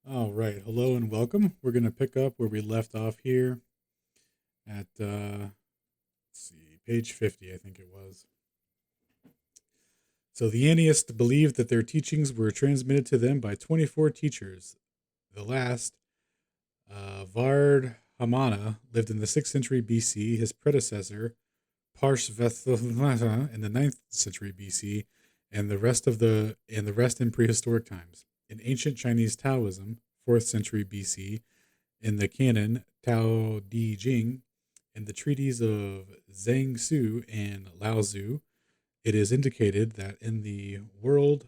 All right. Hello and welcome. We're going to pick up where we left off here at, let's see, page 50, I think it was. So the Anteists believed that their teachings were transmitted to them by 24 teachers. The last, Vardhamana, lived in the 6th century BC. His predecessor, Parshvathamata, in the 9th century BC, and the rest in prehistoric times. In ancient Chinese Taoism, 4th century BC, in the canon Tao Di Jing, in the treaties of Zhang Su and Lao Tzu, it is indicated that in the world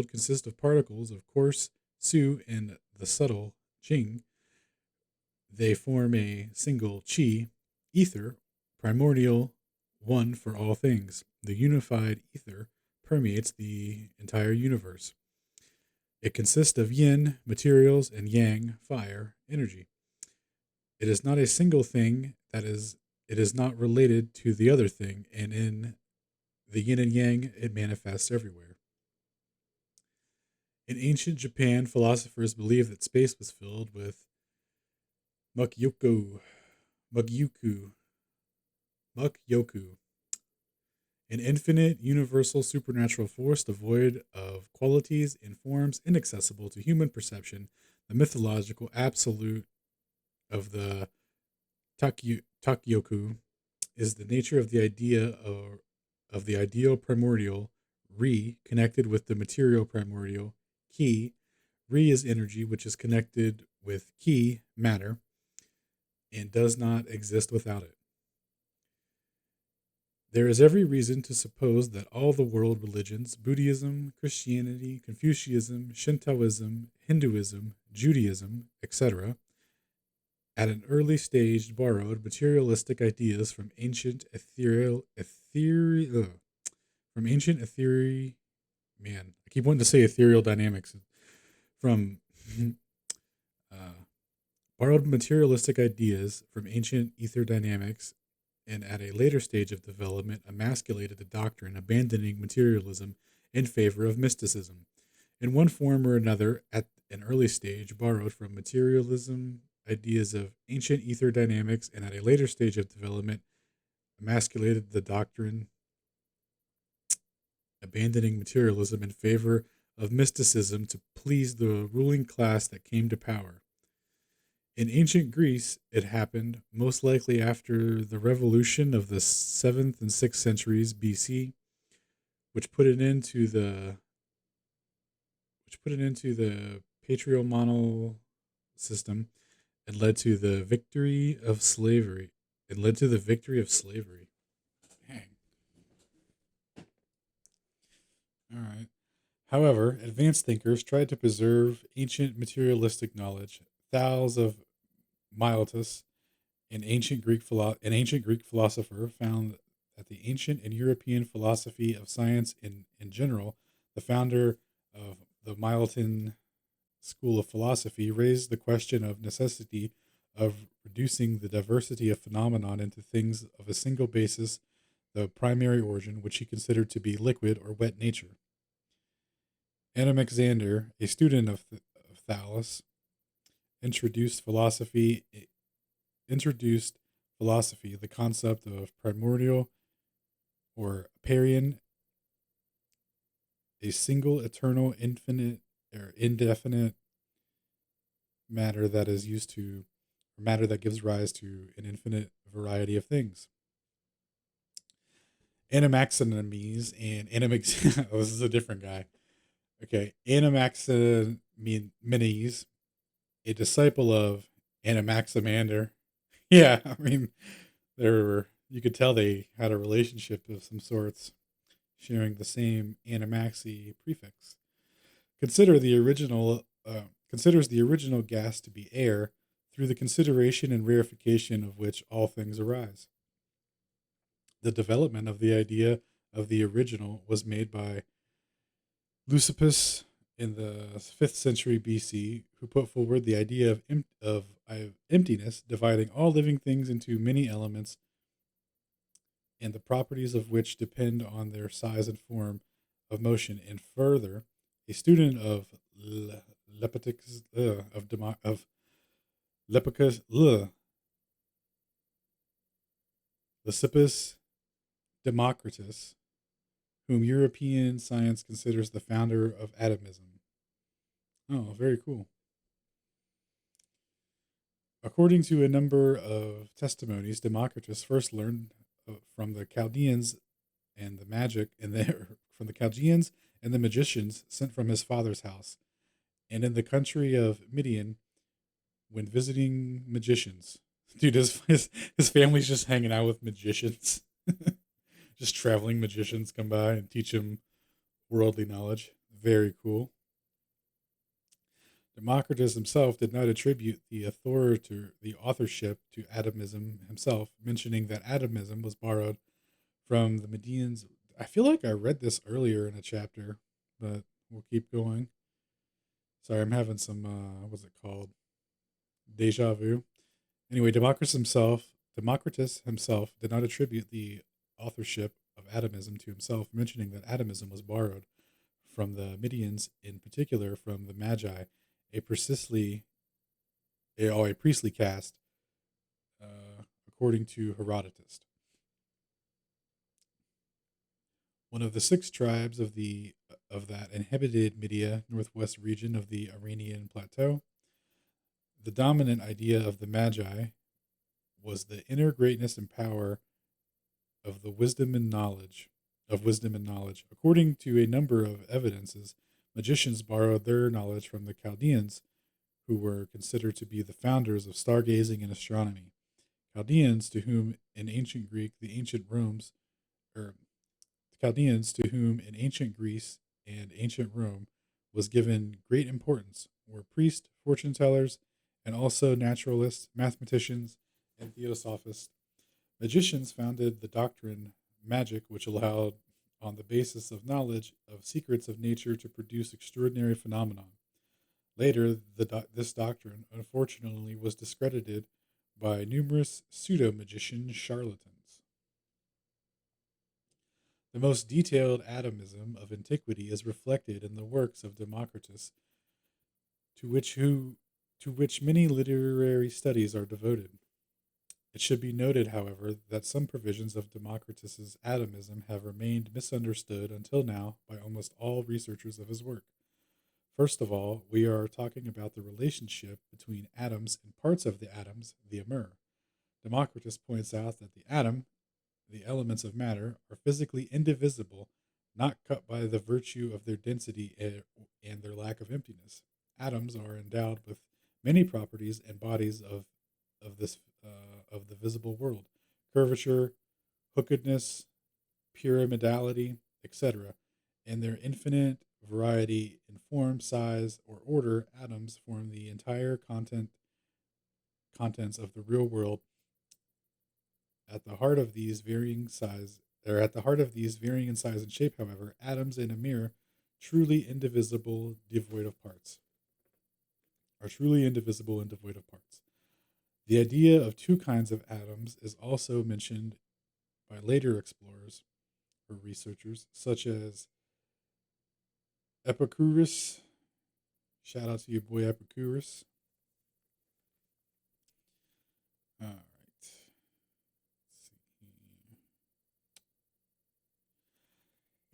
consists of particles of coarse Su and the subtle Jing. They form a single Qi, ether, primordial, one for all things. The unified ether permeates the entire universe. It consists of yin, materials, and yang, fire, energy. It is not a single thing, it is not related to the other thing, and in the yin and yang, it manifests everywhere. In ancient Japan, philosophers believed that space was filled with mukyoku, mugyoku, mukyoku, an infinite, universal, supernatural force devoid of qualities and forms inaccessible to human perception, the mythological absolute of the Takyoku is the nature of the idea of the ideal primordial, Re, connected with the material primordial, Ki. Re is energy, which is connected with Ki, matter, and does not exist without it. There is every reason to suppose that all the world religions, Buddhism, Christianity, Confucianism, Shintoism, Hinduism, Judaism, etc., at an early stage borrowed materialistic ideas from ancient ethereal, man, I keep wanting to say ethereal dynamics, from uh, borrowed materialistic ideas from ancient ether dynamics, and at a later stage of development emasculated the doctrine, abandoning materialism in favor of mysticism. In one form or another, at an early stage, borrowed from materialism ideas of ancient ether dynamics, and at a later stage of development, emasculated the doctrine, abandoning materialism in favor of mysticism to please the ruling class that came to power. In ancient Greece, it happened most likely after the revolution of the 7th and 6th centuries BC, which put it into the patriarchal system and led to the victory of slavery. It led to the victory of slavery. Dang. All right. However, advanced thinkers tried to preserve ancient materialistic knowledge. Thales of Miletus, an ancient Greek philosopher, found that the ancient and European philosophy of science in general, the founder of the Miletan school of philosophy, raised the question of necessity of reducing the diversity of phenomenon into things of a single basis, the primary origin, which he considered to be liquid or wet nature. Anaxander, a student of Thales, introduced philosophy introduced philosophy the concept of primordial or Parian, a single eternal infinite or indefinite matter that is used to or matter that gives rise to an infinite variety of things. Animaximenes and Animax oh, this is a different guy. Okay. Animaximenes, a disciple of Anaximander. Yeah, I mean, you could tell they had a relationship of some sorts, sharing the same Animaxi prefix. Consider the original considers the original gas to be air, through the consideration and rarefaction of which all things arise. The development of the idea of the original was made by Leucippus in the 5th century BC, who put forward the idea of emptiness, dividing all living things into many elements, and the properties of which depend on their size and form of motion. And further, a student of Lepicus of Lepicus Lysippus Democritus, whom European science considers the founder of atomism. Oh, very cool. According to a number of testimonies, Democritus first learned from the Chaldeans and the magic and the from the Chaldeans and the magicians sent from his father's house, and in the country of Midian when visiting magicians. Dude, his family's just hanging out with magicians. Just traveling magicians come by and teach him worldly knowledge. Very cool. Democritus himself did not attribute the authorship to atomism himself, mentioning that atomism was borrowed from the Medians. I feel like I read this earlier in a chapter, but we'll keep going. Sorry, I'm having some what's it called? Deja vu. Anyway, Democritus himself did not attribute the authorship of atomism to himself, mentioning that atomism was borrowed from the Medians, in particular from the Magi, a priestly caste, according to Herodotus. One of the six tribes of that inhabited Media, northwest region of the Iranian plateau. The dominant idea of the Magi was the inner greatness and power of the wisdom and knowledge. According to a number of evidences, magicians borrowed their knowledge from the Chaldeans, who were considered to be the founders of stargazing and astronomy. Chaldeans, to whom in ancient Greek, Chaldeans, to whom in ancient Greece and ancient Rome was given great importance, were priests, fortune tellers, and also naturalists, mathematicians, and theosophists. Magicians founded the doctrine magic, which allowed, on the basis of knowledge of secrets of nature, to produce extraordinary phenomena. Later, this doctrine, unfortunately, was discredited by numerous pseudo-magician charlatans. The most detailed atomism of antiquity is reflected in the works of Democritus, to which many literary studies are devoted. It should be noted, however, that some provisions of Democritus's atomism have remained misunderstood until now by almost all researchers of his work. First of all, we are talking about the relationship between atoms and parts of the atoms, the amer. Democritus points out that the atom, the elements of matter, are physically indivisible, not cut by the virtue of their density and their lack of emptiness. Atoms are endowed with many properties and bodies of the visible world: curvature, hookedness, pyramidality, etc. And their infinite variety in form, size, or order, atoms form the entire contents of the real world. At the heart of these varying in size and shape, however, atoms in a mirror, truly indivisible, devoid of parts, are truly indivisible and devoid of parts. The idea of two kinds of atoms is also mentioned by later explorers or researchers, such as Epicurus. Shout out to your boy Epicurus. All right.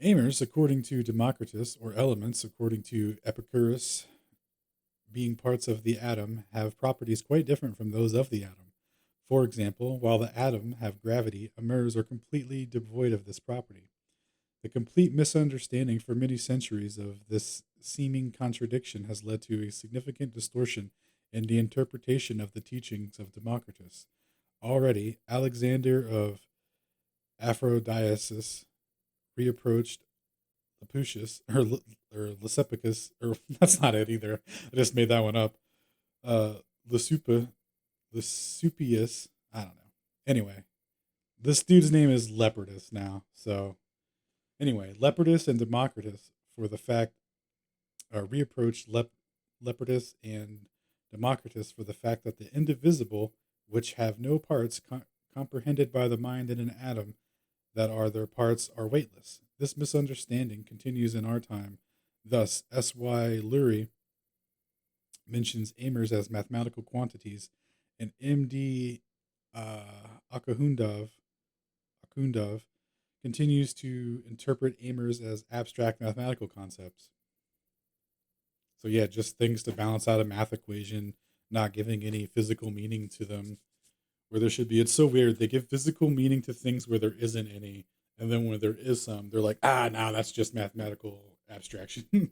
Amers, according to Democritus, or elements, according to Epicurus, being parts of the atom, have properties quite different from those of the atom. For example, while the atom have gravity, amers are completely devoid of this property. The complete misunderstanding for many centuries of this seeming contradiction has led to a significant distortion in the interpretation of the teachings of Democritus. Already, Alexander of Aphrodisias reapproached Lapucius, or Lysippicus, or that's not it either. I just made that one up. Lysupius, I don't know. Anyway, this dude's name is Lepidus now. So, anyway, Lepidus and Democritus for the fact, reapproached Lepidus and Democritus for the fact that the indivisible, which have no parts comprehended by the mind in an atom, that are their parts, are weightless. This misunderstanding continues in our time. Thus, S.Y. Lurie mentions amers as mathematical quantities, and M.D. Akundov continues to interpret amers as abstract mathematical concepts. So yeah, just things to balance out a math equation, not giving any physical meaning to them where there should be. It's so weird. They give physical meaning to things where there isn't any, and then when there is some, they're like, no, that's just mathematical abstraction.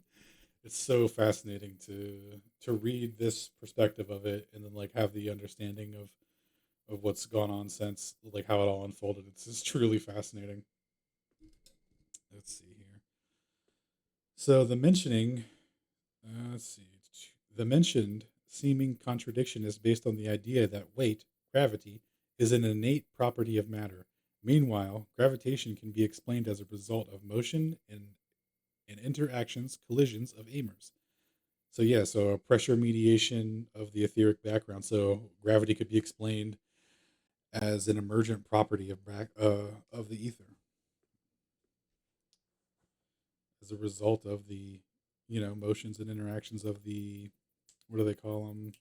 It's so fascinating to read this perspective of it, and then like have the understanding of what's gone on since, like how it all unfolded. It's just truly fascinating. Let's see here. So the mentioning, let's see, the mentioned seeming contradiction is based on the idea that weight, gravity, is an innate property of matter. Meanwhile, gravitation can be explained as a result of motion and interactions, collisions of amers. So yeah, so a pressure mediation of the etheric background. So gravity could be explained as an emergent property of the ether as a result of the motions and interactions of the, what do they call them,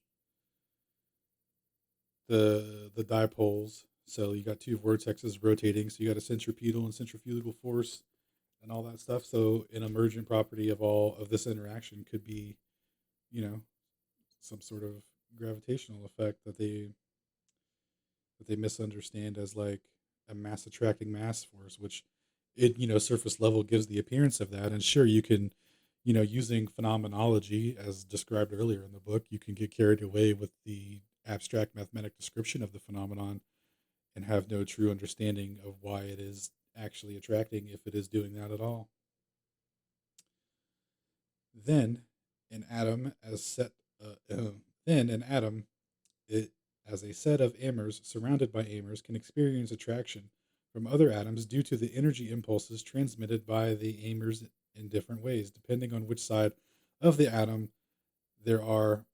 the dipoles. So you got two vortexes rotating, so you got a centripetal and centrifugal force and all that stuff. So an emergent property of all of this interaction could be, you know some sort of gravitational effect that they misunderstand as like a mass attracting mass force, which it, surface level gives the appearance of that. And sure, you can, using phenomenology as described earlier in the book, you can get carried away with the abstract mathematic description of the phenomenon and have no true understanding of why it is actually attracting, if it is doing that at all. Then an atom as set then an atom it, as a set of amers surrounded by amers can experience attraction from other atoms due to the energy impulses transmitted by the amers in different ways, depending on which side of the atom there are,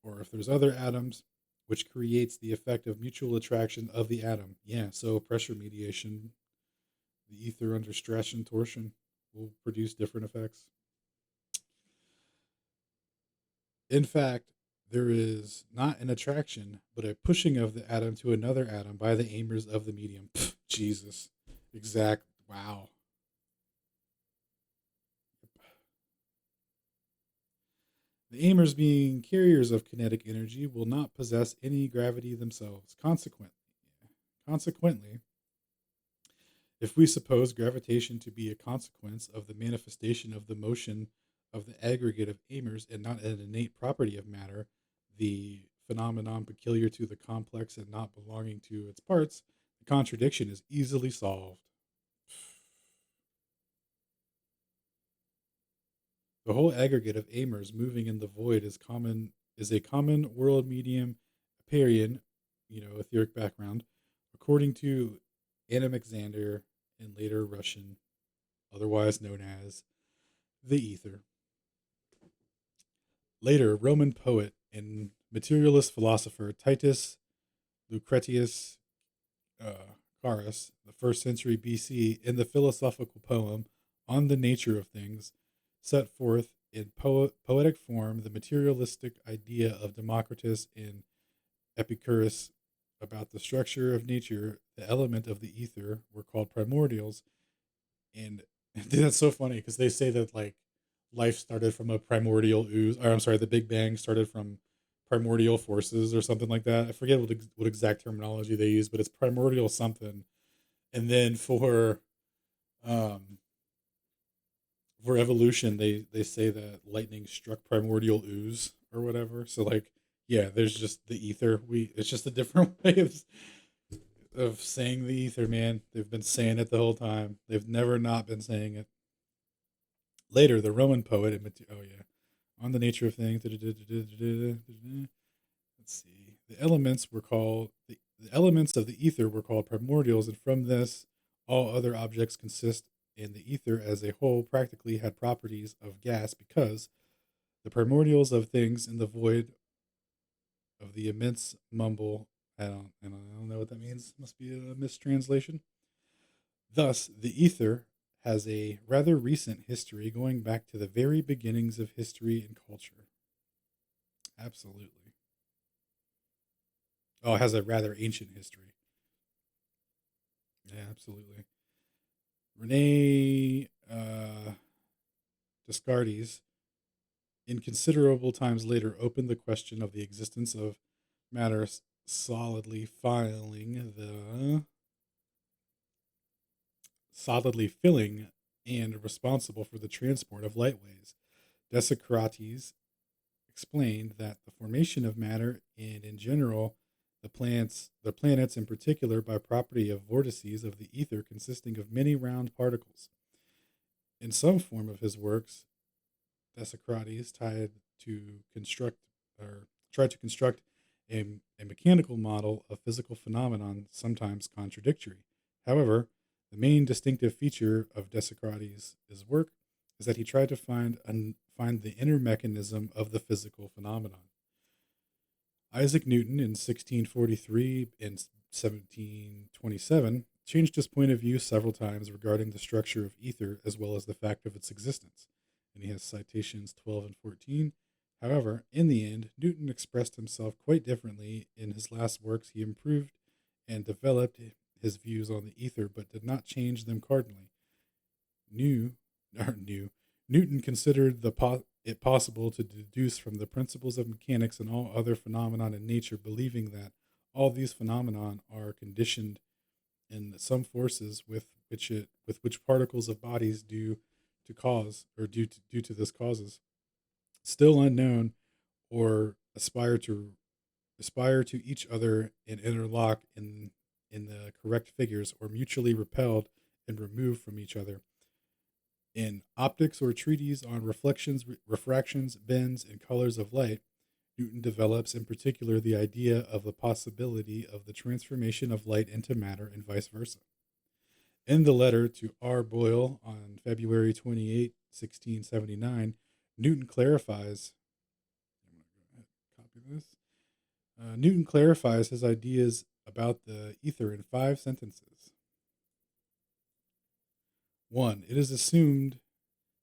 or if there's other atoms, which creates the effect of mutual attraction of the atom. Yeah, so pressure mediation, the ether under stress and torsion will produce different effects. In fact, there is not an attraction, but a pushing of the atom to another atom by the amers of the medium. Pff, Jesus. Exact. Wow. The amers, being carriers of kinetic energy, will not possess any gravity themselves. Consequently, if we suppose gravitation to be a consequence of the manifestation of the motion of the aggregate of amers and not an innate property of matter, the phenomenon peculiar to the complex and not belonging to its parts, the contradiction is easily solved. The whole aggregate of amers moving in the void is a common world medium Aperian, etheric background, according to Alexander and later Russian, otherwise known as the ether. Later, Roman poet and materialist philosopher Titus Lucretius Carus, the 1st century BC, in the philosophical poem On the Nature of Things, set forth in poetic form the materialistic idea of Democritus and Epicurus about the structure of nature. The element of the ether were called primordials, and that's so funny because they say that like life started from a primordial ooze, or I'm sorry, the Big Bang started from primordial forces or something like that. I forget what exact terminology they use, but it's primordial something. And then um for evolution, they say that lightning struck primordial ooze or whatever. So like, yeah, there's just the ether. It's just a different way of saying the ether, man. They've been saying it the whole time. They've never not been saying it. Later, the Roman poet, oh yeah, on the nature of things. Let's see. The elements of the ether were called primordials, and from this, all other objects consist in the ether as a whole practically had properties of gas because the primordials of things in the void of the immense mumble. I don't know what that means. Must be a mistranslation. Thus, the ether has a rather recent history going back to the very beginnings of history and culture. Absolutely. Oh, it has a rather ancient history. Yeah, absolutely. Rene Descartes, in considerable times later, opened the question of the existence of matter solidly filling and responsible for the transport of light waves. Descartes explained that the formation of matter and in general the planets in particular by property of vortices of the ether consisting of many round particles. In some form of his works, Descartes tried to construct a mechanical model of physical phenomenon sometimes contradictory. However, the main distinctive feature of Descartes' work is that he tried to find the inner mechanism of the physical phenomenon. Isaac Newton in 1643 and 1727 changed his point of view several times regarding the structure of ether as well as the fact of its existence, and he has citations 12 and 14. However, in the end, Newton expressed himself quite differently. In his last works, he improved and developed his views on the ether, but did not change them cardinally. Newton considered it possible to deduce from the principles of mechanics and all other phenomena in nature, believing that all these phenomena are conditioned in some forces with which particles of bodies due to this causes, still unknown, or aspire to each other and interlock in the correct figures, or mutually repelled and removed from each other. In Optics or Treatise on Refractions, Bends, and Colors of Light, Newton develops in particular the idea of the possibility of the transformation of light into matter and vice versa. In the letter to R. Boyle on February 28, 1679, Newton clarifies. I'm going to go ahead and copy this. Newton clarifies his ideas about the ether in 5 sentences. 1. It is assumed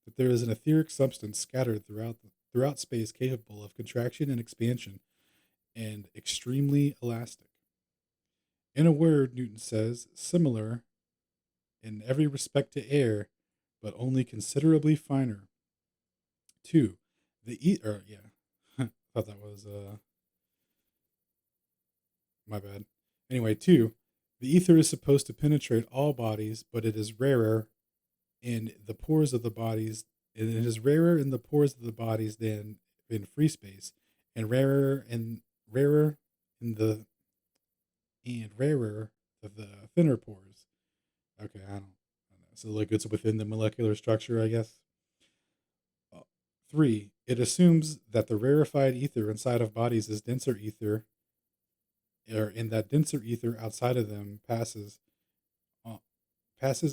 that there is an etheric substance scattered throughout space capable of contraction and expansion and extremely elastic. In a word, Newton says, similar in every respect to air, but only considerably finer. 2. The ether, I thought that was, my bad. Anyway, 2. The ether is supposed to penetrate all bodies, but it is rarer in the pores of the bodies, and it is rarer in the pores of the bodies than in free space, and rarer in the thinner pores. Okay, I don't know. So like it's within the molecular structure, I guess. 3. It assumes that the rarefied ether inside of bodies is denser ether, or in that denser ether outside of them passes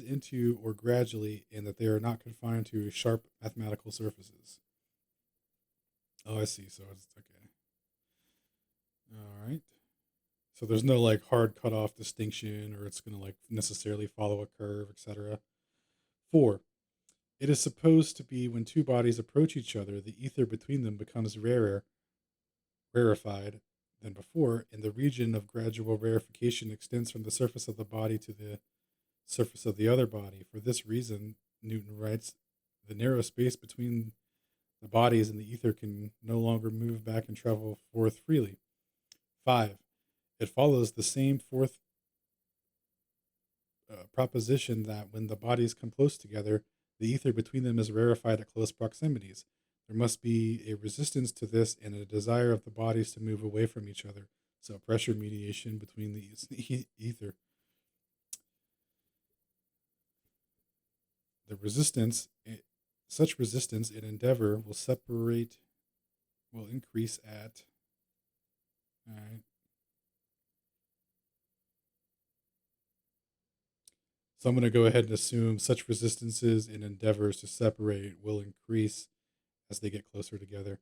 into or gradually, and that they are not confined to sharp mathematical surfaces. Oh, I see. So it's okay. All right. So there's no like hard cutoff distinction, or it's going to like necessarily follow a curve, etc. 4. It is supposed to be when two bodies approach each other, the ether between them becomes rarefied than before, and the region of gradual rarefication extends from the surface of the body to the surface of the other body. For this reason, Newton writes, the narrow space between the bodies and the ether can no longer move back and travel forth freely. 5. It follows the same fourth proposition that when the bodies come close together, the ether between them is rarefied at close proximities. There must be a resistance to this and a desire of the bodies to move away from each other, so pressure mediation between the ether. Such resistance in endeavor will increase at. All right. So I'm going to go ahead and assume such resistances and endeavors to separate will increase as they get closer together.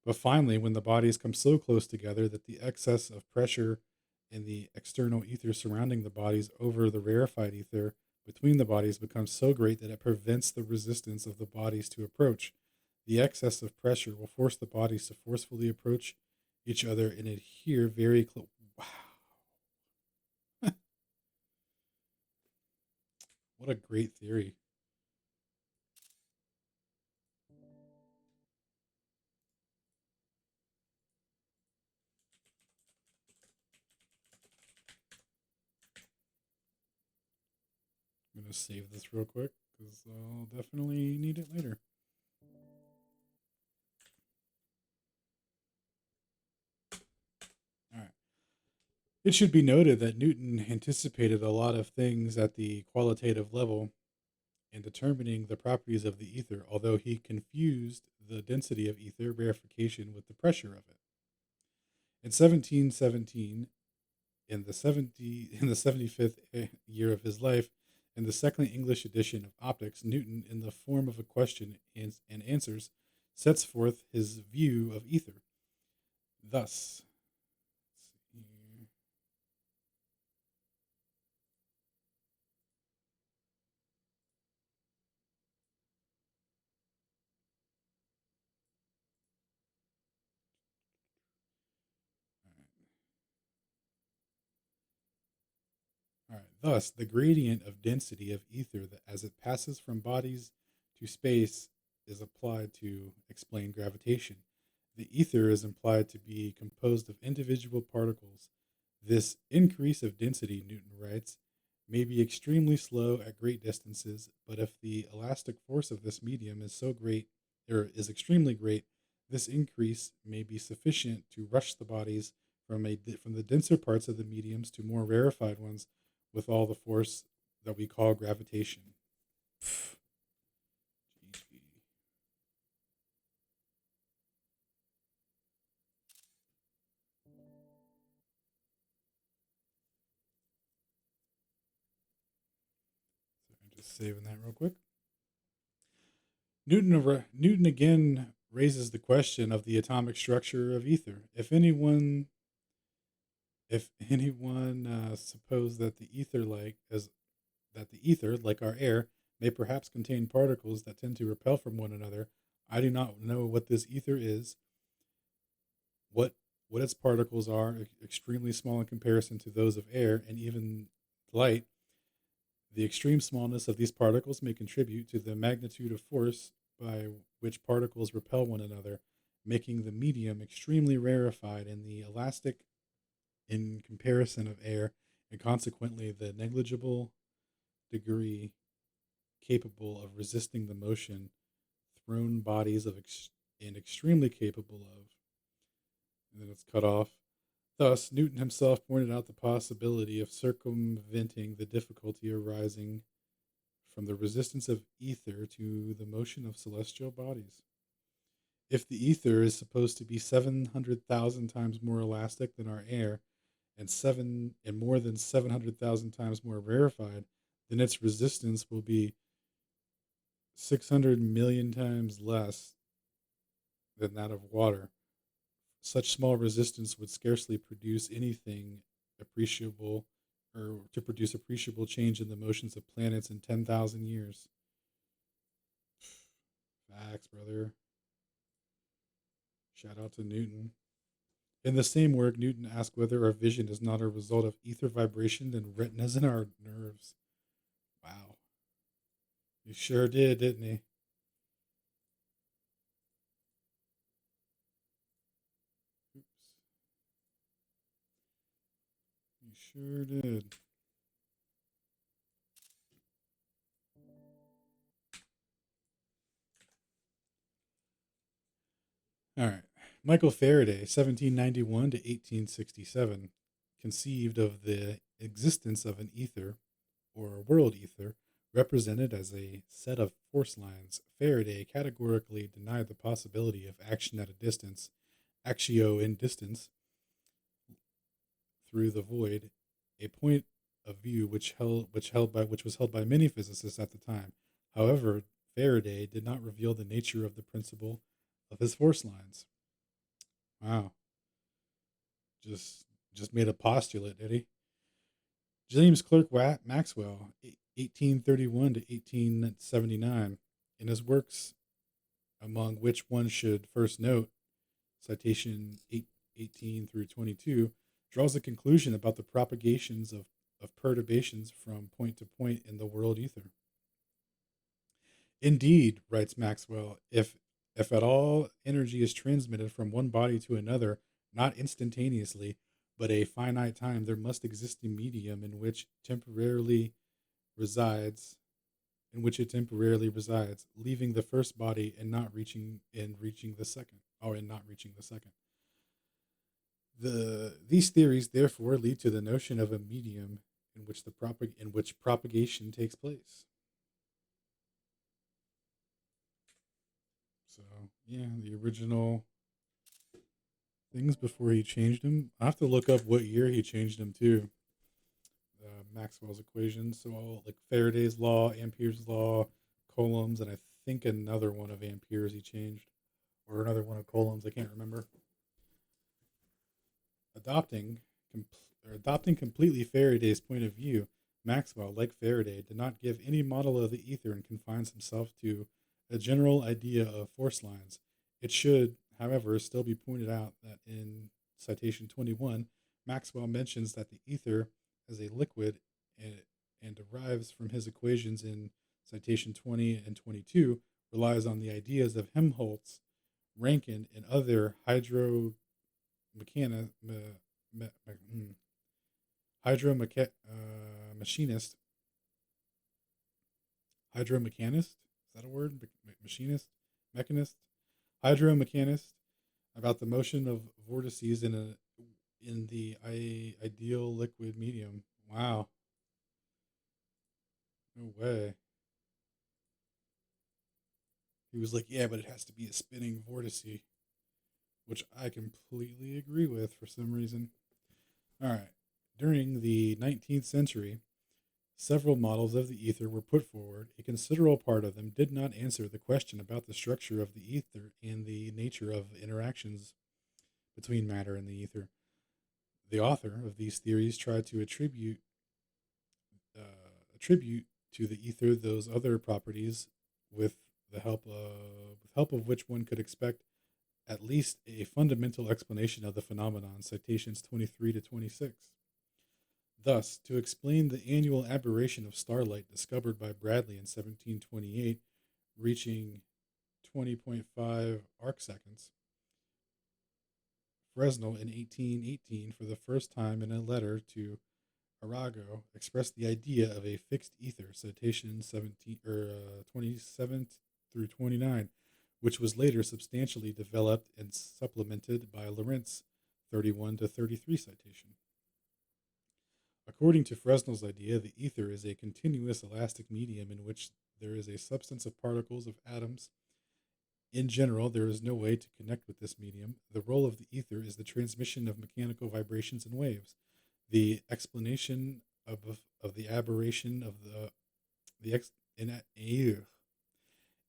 But finally, when the bodies come so close together that the excess of pressure in the external ether surrounding the bodies over the rarefied ether between the bodies becomes so great that it prevents the resistance of the bodies to approach, The excess of pressure will force the bodies to forcefully approach each other and adhere very close. Wow. What a great theory. I'm going to save this real quick because I'll definitely need it later. All right. It should be noted that Newton anticipated a lot of things at the qualitative level in determining the properties of the ether, although he confused the density of ether rarefaction with the pressure of it. In 1717, in the 75th year of his life, in the second English edition of Optics, Newton, in the form of a question and answers, sets forth his view of ether. Thus, all right. Thus, the gradient of density of ether that as it passes from bodies to space is applied to explain gravitation. The ether is implied to be composed of individual particles. This increase of density, Newton writes, may be extremely slow at great distances, but if the elastic force of this medium is so great, or is extremely great, this increase may be sufficient to rush the bodies from the denser parts of the mediums to more rarefied ones with all the force that we call gravitation. So I'm just saving that real quick. Newton again raises the question of the atomic structure of ether. If anyone suppose that the ether, like our air, may perhaps contain particles that tend to repel from one another, I do not know what this ether is, what what its particles are, extremely small in comparison to those of air and even light. The extreme smallness of these particles may contribute to the magnitude of force by which particles repel one another, making the medium extremely rarefied and the elastic in comparison of air, and consequently the negligible degree capable of resisting the motion thrown bodies and extremely capable of. And then it's cut off. Thus, Newton himself pointed out the possibility of circumventing the difficulty arising from the resistance of ether to the motion of celestial bodies. If the ether is supposed to be 700,000 times more elastic than our air and more than 700,000 times more rarefied, then its resistance will be 600 million times less than that of water. Such small resistance would scarcely produce anything appreciable or to produce appreciable change in the motions of planets in 10,000 years. Facts, brother. Shout out to Newton. In the same work, Newton asked whether our vision is not a result of ether vibration and retinas in our nerves. Wow. He sure did, didn't he? Oops. He sure did. All right. Michael Faraday, 1791 to 1867, conceived of the existence of an ether, or a world ether, represented as a set of force lines. Faraday categorically denied the possibility of action at a distance, actio in distance, through the void, a point of view which was held by many physicists at the time. However, Faraday did not reveal the nature of the principle of his force lines. Wow. Just just made a postulate, did he? James Clerk Maxwell, 1831 to 1879, in his works among which one should first note, citation 18 through 22, draws a conclusion about the propagations of perturbations from point to point in the world ether. Indeed, writes Maxwell, if at all energy is transmitted from one body to another, not instantaneously, but a finite time, there must exist a medium resides, in which it temporarily resides, leaving the first body and not reaching reaching the second, or in not reaching the second. These theories therefore lead to the notion of a medium in which propagation takes place. So yeah, the original things before he changed them. I have to look up what year he changed them too. Maxwell's equations. So all like Faraday's law, Ampere's law, Coulomb's, and I think another one of Ampere's he changed, or another one of Coulomb's. I can't remember. Adopting completely Faraday's point of view, Maxwell, like Faraday, did not give any model of the ether and confines himself to a general idea of force lines. It should, however, still be pointed out that in citation 21, Maxwell mentions that the ether as a liquid and derives from his equations in citation 20 and 22 relies on the ideas of Helmholtz, Rankine, and other hydromechanist. Hydromechanist? Is that a word? Machinist? Mechanist? Hydromechanist about the motion of vortices in the ideal liquid medium. Wow. No way. He was like, yeah, but it has to be a spinning vortice, which I completely agree with for some reason. All right. During the 19th century, several models of the ether were put forward. A considerable part of them did not answer the question about the structure of the ether and the nature of interactions between matter and the ether. The author of these theories tried to attribute to the ether those other properties with the help of which one could expect at least a fundamental explanation of the phenomenon, citations 23 to 26. Thus, to explain the annual aberration of starlight discovered by Bradley in 1728, reaching 20.5 arcseconds, Fresnel in 1818, for the first time in a letter to Arago, expressed the idea of a fixed ether, citation 27 through 29, which was later substantially developed and supplemented by Lorentz, 31 to 33 citation. According to Fresnel's idea, the ether is a continuous elastic medium in which there is a substance of particles of atoms. In general, there is no way to connect with this medium. The role of the ether is the transmission of mechanical vibrations and waves. The explanation of the aberration of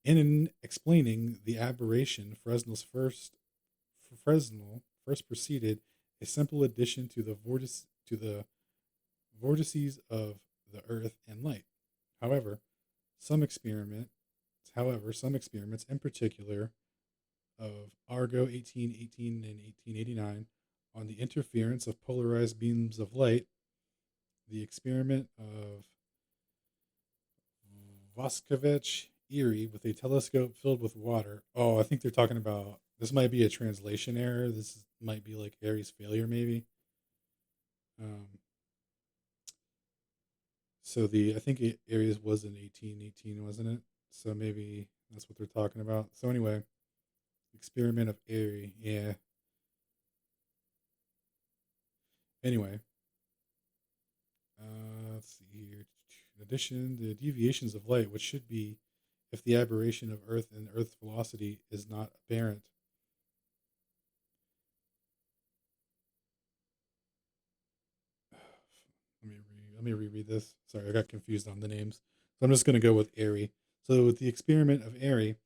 in explaining the aberration, Fresnel first proceeded a simple addition to the vortices of the earth and light. However, some experiments, in particular of Argo 1818 and 1889, on the interference of polarized beams of light, the experiment of Voskovich Erie with a telescope filled with water. Oh, I think they're talking about, this might be a translation error. This might be like Airy's failure, maybe. So I think Aries was in 1818, wasn't it? So maybe that's what they're talking about. So anyway, experiment of Airy, yeah. Anyway, let's see here. In addition, the deviations of light, which should be if the aberration of Earth and Earth's velocity is not apparent. Let me reread this. Sorry, I got confused on the names. So I'm just going to go with Airy. So with the experiment of Airy,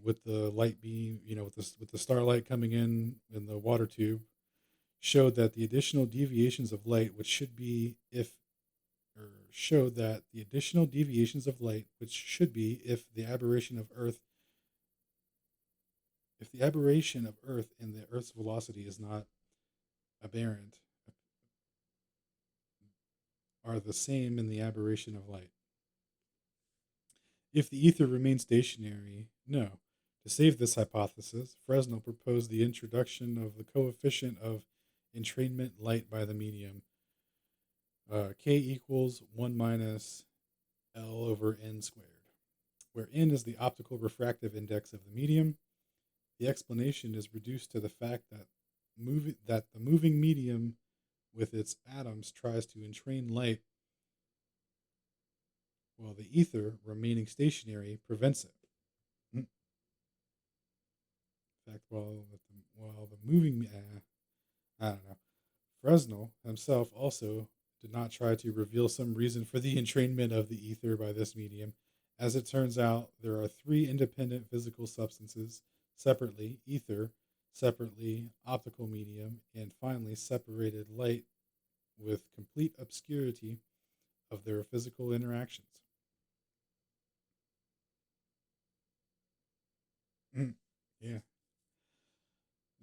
with the light beam, with the starlight coming in the water tube, showed that the additional deviations of light, showed that the additional deviations of light, which should be if the aberration of Earth If the aberration of Earth and the Earth's velocity is not aberrant, are the same in the aberration of light. If the ether remains stationary, no. To save this hypothesis, Fresnel proposed the introduction of the coefficient of entrainment light by the medium, k equals 1 minus L over n squared, where n is the optical refractive index of the medium. The explanation is reduced to the fact that the moving medium with its atoms tries to entrain light, while the ether, remaining stationary, prevents it. In fact, while the moving, I don't know. Fresnel himself also did not try to reveal some reason for the entrainment of the ether by this medium. As it turns out, there are three independent physical substances, separately ether, separately optical medium, and finally separated light with complete obscurity of their physical interactions. Yeah.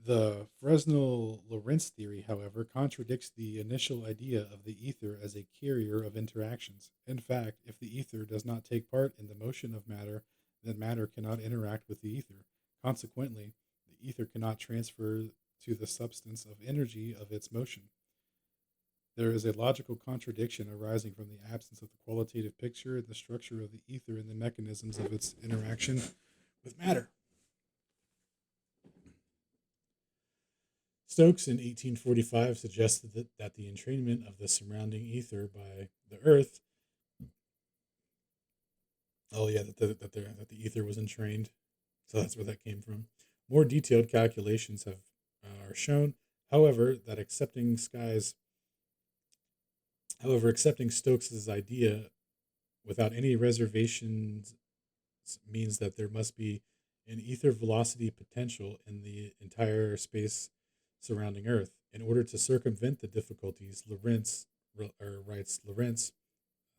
The Fresnel-Lorentz theory, however, contradicts the initial idea of the ether as a carrier of interactions. In fact, if the ether does not take part in the motion of matter, then matter cannot interact with the ether. Consequently, the ether cannot transfer to the substance of energy of its motion. There is a logical contradiction arising from the absence of the qualitative picture and the structure of the ether and the mechanisms of its interaction with matter. Stokes in 1845 suggested that the entrainment of the surrounding ether by the Earth, that the ether was entrained, so that's where that came from. More detailed calculations are shown, however, that accepting Stokes's idea without any reservations means that there must be an ether velocity potential in the entire space surrounding Earth. In order to circumvent the difficulties, Lorentz,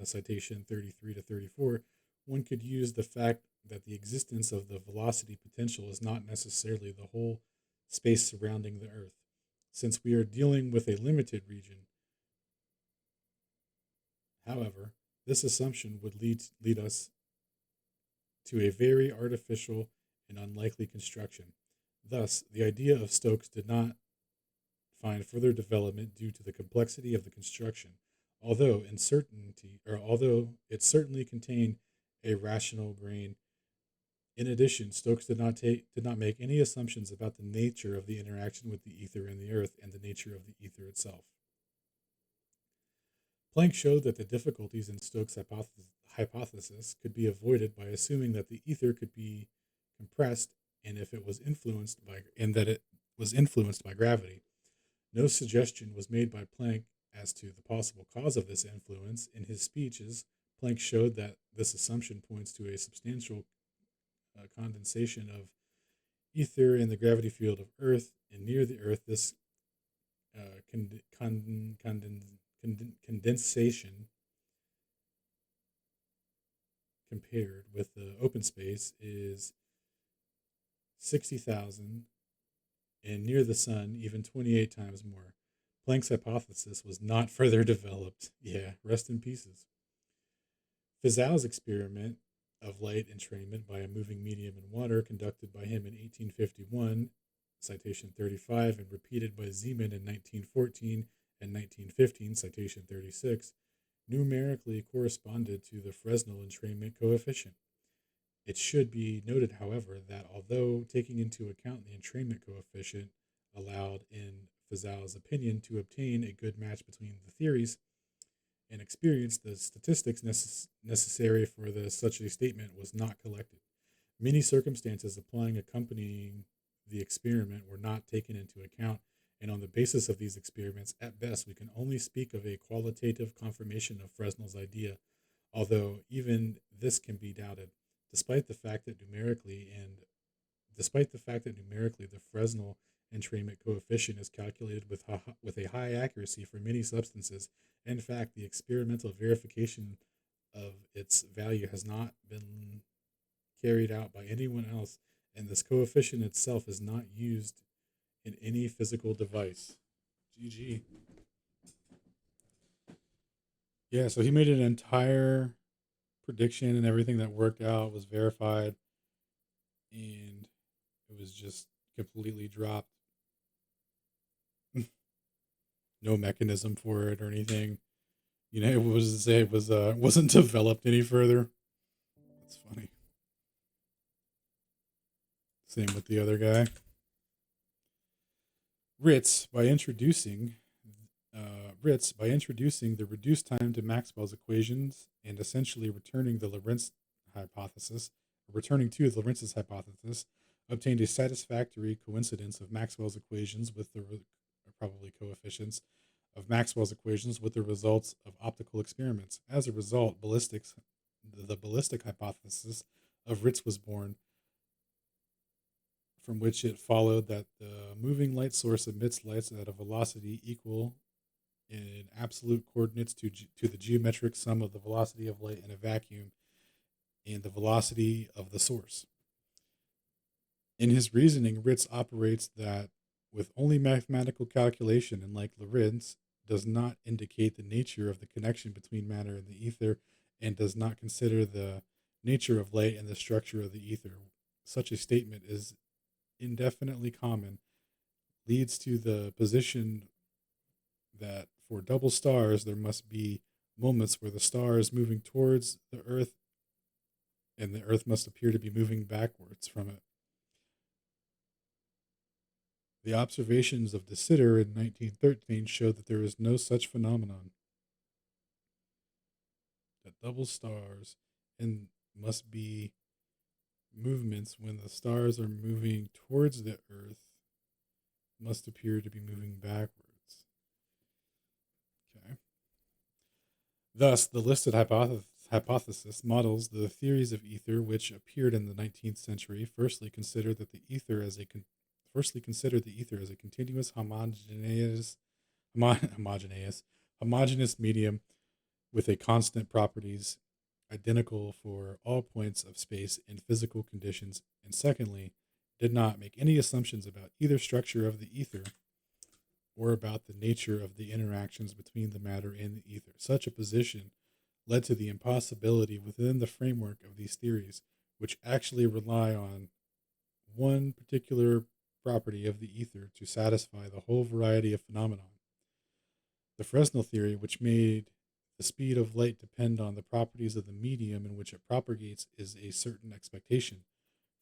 citation 33 to 34, one could use the fact that the existence of the velocity potential is not necessarily the whole space surrounding the Earth, since we are dealing with a limited region. However, this assumption would lead us to a very artificial and unlikely construction. Thus, the idea of Stokes did not find further development due to the complexity of the construction, although it certainly contained a rational grain. In addition, Stokes did not make any assumptions about the nature of the interaction with the ether and the Earth and the nature of the ether itself. Planck showed that the difficulties in Stokes' hypothesis could be avoided by assuming that the ether could be compressed and that it was influenced by gravity. No suggestion was made by Planck as to the possible cause of this influence. In his speeches, Planck showed that this assumption points to a substantial condensation of ether in the gravity field of Earth, and near the Earth, this condensation compared with the open space is 60,000, and near the Sun, even 28 times more. Planck's hypothesis was not further developed. Yeah, rest in pieces. Fizeau's experiment of light entrainment by a moving medium in water, conducted by him in 1851, citation 35, and repeated by Zeeman in 1914 and 1915, citation 36, numerically corresponded to the Fresnel entrainment coefficient. It should be noted, however, that although taking into account the entrainment coefficient allowed, in Fizeau's opinion, to obtain a good match between the theories, in experience, the statistics necessary for such a statement was not collected. Many circumstances accompanying the experiment were not taken into account, and on the basis of these experiments, at best, we can only speak of a qualitative confirmation of Fresnel's idea, although even this can be doubted, despite the fact that numerically the Fresnel entrainment coefficient is calculated with a high accuracy for many substances. In fact, the experimental verification of its value has not been carried out by anyone else and this coefficient itself is not used in any physical device. GG. Yeah, so he made an entire prediction, and everything that worked out was verified, and it was just completely dropped. No mechanism for it or anything. It wasn't developed any further. That's funny. Same with the other guy. Ritz, by introducing the reduced time to Maxwell's equations and essentially returning to the Lorentz hypothesis, obtained a satisfactory coincidence of Maxwell's equations with the probably coefficients of Maxwell's equations with the results of optical experiments. As a result, the ballistic hypothesis of Ritz was born, from which it followed that the moving light source emits lights at a velocity equal in absolute coordinates to the geometric sum of the velocity of light in a vacuum and the velocity of the source. In his reasoning, Ritz operates that with only mathematical calculation, and like Lorentz, does not indicate the nature of the connection between matter and the ether, and does not consider the nature of light and the structure of the ether. Such a statement is indefinitely common, leads to the position that for double stars there must be moments where the star is moving towards the Earth and the Earth must appear to be moving backwards from it. The observations of de Sitter in 1913 showed that there is no such phenomenon. That double stars and must be movements when the stars are moving towards the Earth must appear to be moving backwards. Okay. Thus, the listed hypothesis models the theories of ether which appeared in the 19th century. Firstly, considered the ether as a continuous homogeneous medium with a constant properties identical for all points of space and physical conditions, and secondly, did not make any assumptions about either structure of the ether or about the nature of the interactions between the matter and the ether. Such a position led to the impossibility within the framework of these theories, which actually rely on one particular property of the ether to satisfy the whole variety of phenomenon. The Fresnel theory, which made the speed of light depend on the properties of the medium in which it propagates, is a certain expectation.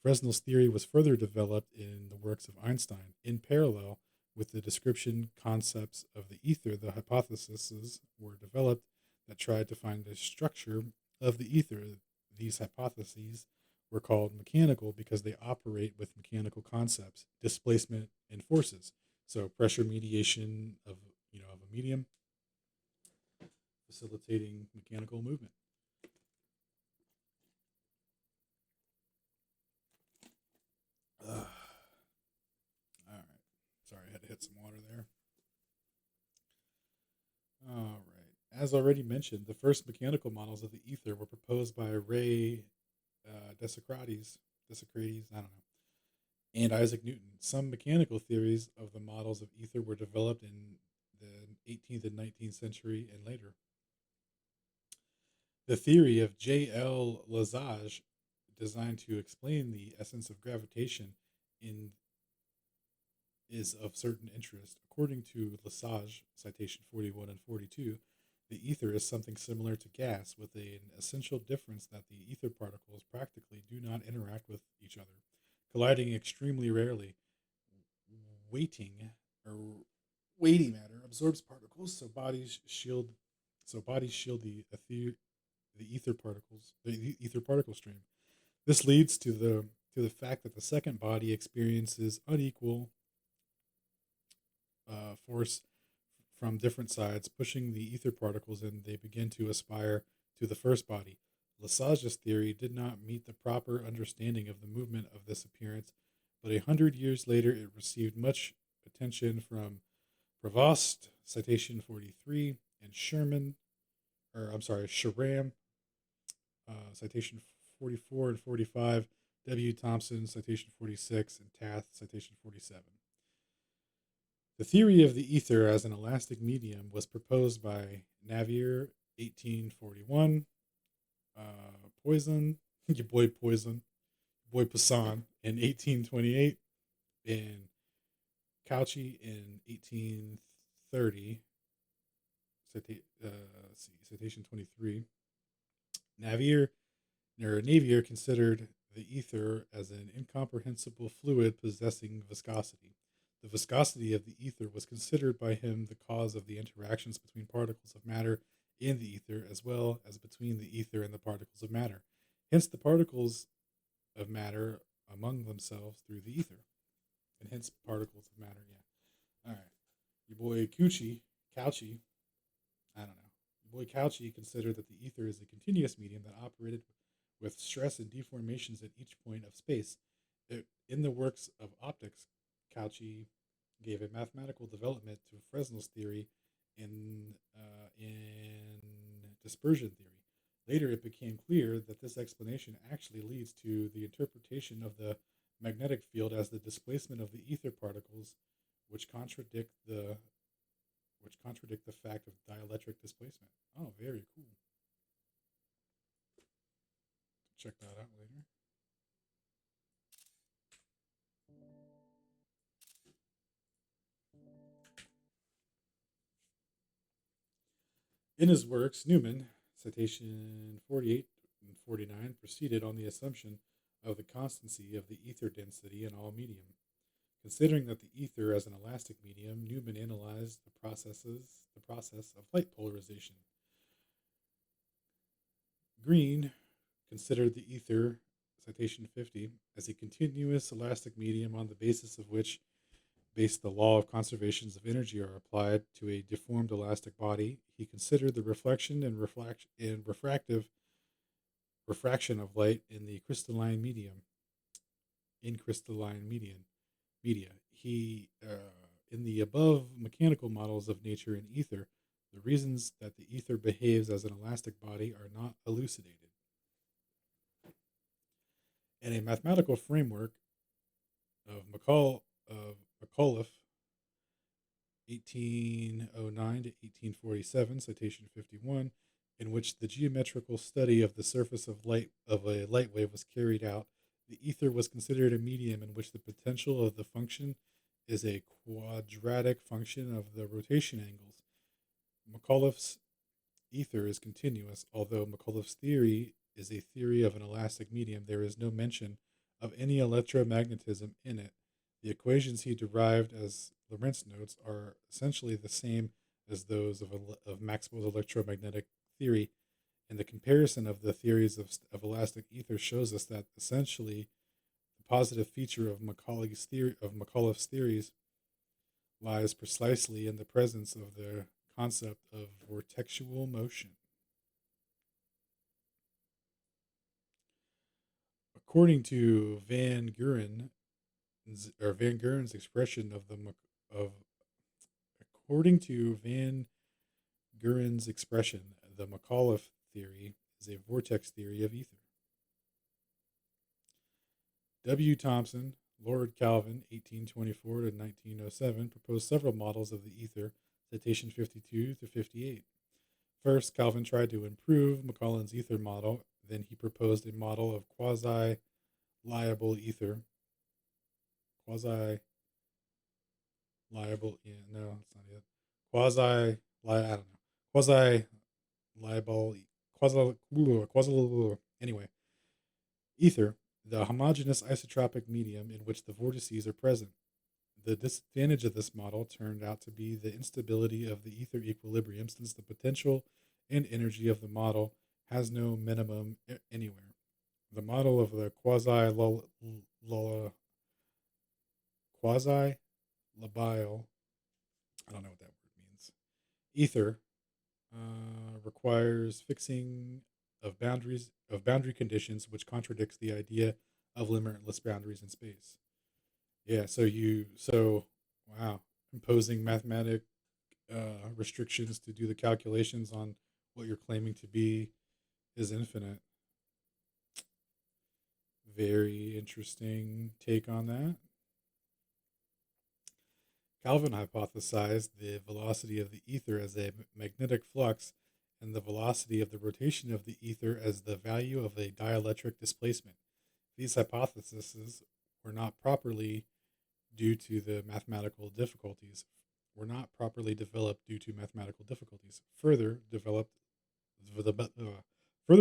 Fresnel's theory was further developed in the works of Einstein. In parallel with the description concepts of the ether, the hypotheses were developed that tried to find the structure of the ether. These hypotheses were called mechanical because they operate with mechanical concepts, displacement and forces. So pressure mediation of a medium, facilitating mechanical movement. All right. Sorry, I had to hit some water there. All right. As already mentioned, the first mechanical models of the ether were proposed by Ray Desicrates, I don't know, and Isaac Newton. Some mechanical theories of the models of ether were developed in the 18th and 19th century and later. The theory of J.L. Lesage, designed to explain the essence of gravitation, is of certain interest. According to Lesage, citation 41 and 42, the ether is something similar to gas, with an essential difference that the ether particles practically do not interact with each other, colliding extremely rarely. Weighty matter absorbs particles, so bodies shield the ether particle stream. This leads to the fact that the second body experiences unequal force from different sides, pushing the ether particles, and they begin to aspire to the first body. Lesage's theory did not meet the proper understanding of the movement of this appearance, but 100 years later it received much attention from Prevost, citation 43, and Schramm, citation 44 and 45, W. Thompson, citation 46, and Tath, citation 47. The theory of the ether as an elastic medium was proposed by Navier, 1841, Poisson, your boy Poisson, boy Poisson in 1828, and Cauchy in 1830. Citation 23. Navier Navier considered the ether as an incomprehensible fluid possessing viscosity. The viscosity of the ether was considered by him the cause of the interactions between particles of matter in the ether, as well as between the ether and the particles of matter. Hence, the particles of matter among themselves through the ether. And hence, particles of matter, yeah. All right. Your boy Cauchy, I don't know. Your boy Cauchy considered that the ether is a continuous medium that operated with stress and deformations at each point of space. In the works of optics, Cauchy gave a mathematical development to Fresnel's theory in dispersion theory. Later, it became clear that this explanation actually leads to the interpretation of the magnetic field as the displacement of the ether particles, which contradict the fact of dielectric displacement. Oh, very cool. Check that out later. In his works, Newman, citation 48 and 49, proceeded on the assumption of the constancy of the ether density in all medium. Considering that the ether as an elastic medium, Newman analyzed the process of light polarization. Green considered the ether, citation 50, as a continuous elastic medium on the basis of which the law of conservations of energy are applied to a deformed elastic body. He considered the reflection and refraction of light in the crystalline medium. Media. He in the above mechanical models of nature and ether, the reasons that the ether behaves as an elastic body are not elucidated. In a mathematical framework of McAuliffe, 1809 to 1847, citation 51, in which the geometrical study of the surface of a light wave was carried out, the ether was considered a medium in which the potential of the function is a quadratic function of the rotation angles. McAuliffe's ether is continuous, although McAuliffe's theory is a theory of an elastic medium. There is no mention of any electromagnetism in it. The equations he derived as Lorentz notes are essentially the same as those of Maxwell's electromagnetic theory, and the comparison of the theories of elastic ether shows us that essentially the positive feature of Macauliffe's theories lies precisely in the presence of the concept of vortexual motion. According to Van Guren's expression of the McAuliffe theory is a vortex theory of ether. W. Thomson, Lord Kelvin, 1824 to 1907, proposed several models of the ether, citation 52 to 58. First, Kelvin tried to improve Macaulin's ether model. Then he proposed a model of quasi-liable ether. Quasi-liable, yeah, no, it's not it. Anyway, ether, the homogeneous isotropic medium in which the vortices are present. The disadvantage of this model turned out to be the instability of the ether equilibrium, since the potential and energy of the model has no minimum anywhere. The model of the quasi-labile, I don't know what that word means, ether requires fixing of boundary conditions, which contradicts the idea of limitless boundaries in space. Yeah, wow, imposing mathematic restrictions to do the calculations on what you're claiming to be is infinite. Very interesting take on that. Calvin hypothesized the velocity of the ether as a magnetic flux and the velocity of the rotation of the ether as the value of a dielectric displacement. These hypotheses were not properly due to the mathematical difficulties were not properly developed due to mathematical difficulties. Further